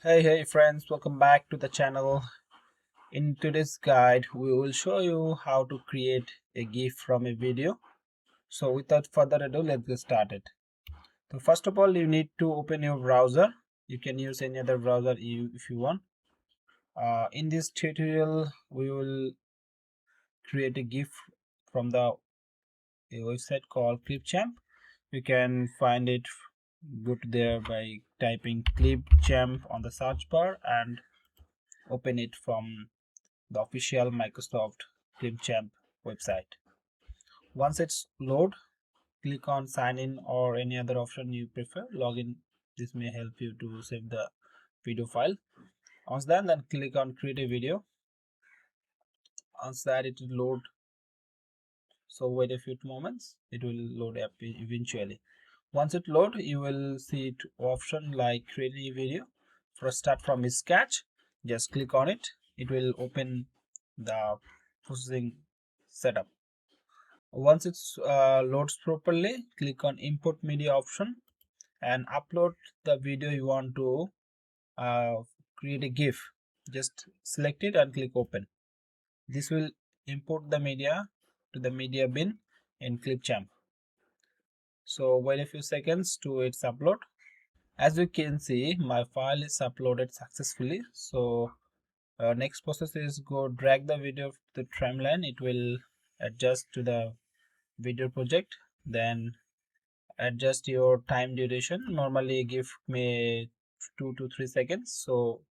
Hey friends, welcome back to the channel. In today's guide we will show you how to create a GIF from a video. So without further ado, let's get started. So first of all, you need to open your browser. You can use any other browser if you want. In this tutorial we will create a GIF from a website called Clipchamp. You can find it, go to there by typing Clipchamp on the search bar and open it from the official Microsoft Clipchamp website. Once it's load, click on sign in or any other option you prefer. Login. This may help you to save the video file. Once done, then click on create a video. Once that it will load, so wait a few moments, it will load up eventually. Once it load, you will see it option like create a video. First, start from scratch. Just click on it. It will open the processing setup. Once it loads properly, click on import media option and upload the video you want to uh, create a GIF. Just select it and click open. This will import the media to the media bin in Clipchamp. So wait a few seconds to its upload. As you can see, my file is uploaded successfully. So next process is go drag the video to the timeline. It will adjust to the video project. Then adjust your time duration. Normally GIF may 2 to 3 seconds, so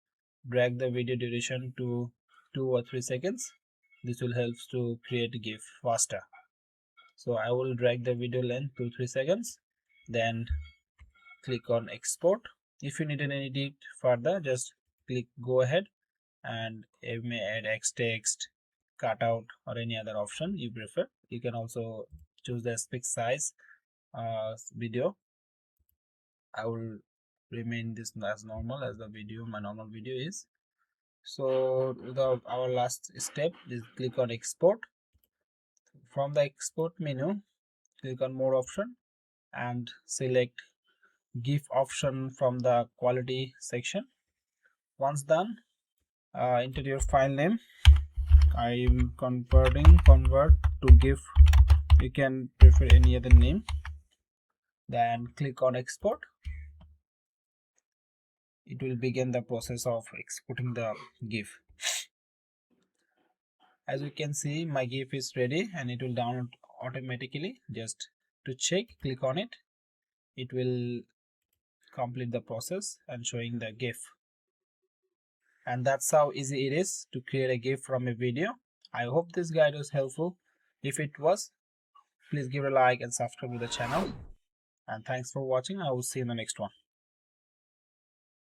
drag the video duration to 2 or 3 seconds. This will help to create GIF faster. So I will drag the video length to 3 seconds, then click on export. If you need any edit further, just click go ahead, and you may add X text, cutout or any other option you prefer. You can also choose the aspect size video. I will remain this as normal as the video, my normal video is. So our last step is click on export. From the export menu, click on more option and select GIF option from the quality section. Once done, enter your file name. I am convert to GIF. You can prefer any other name. Then click on export. It will begin the process of exporting the GIF. As you can see, my GIF is ready and it will download automatically. Just to check, click on it. It will complete the process and showing the GIF. And that's how easy it is to create a GIF from a video. I hope this guide was helpful. If it was, please give a like and subscribe to the channel. And thanks for watching. I will see you in the next one.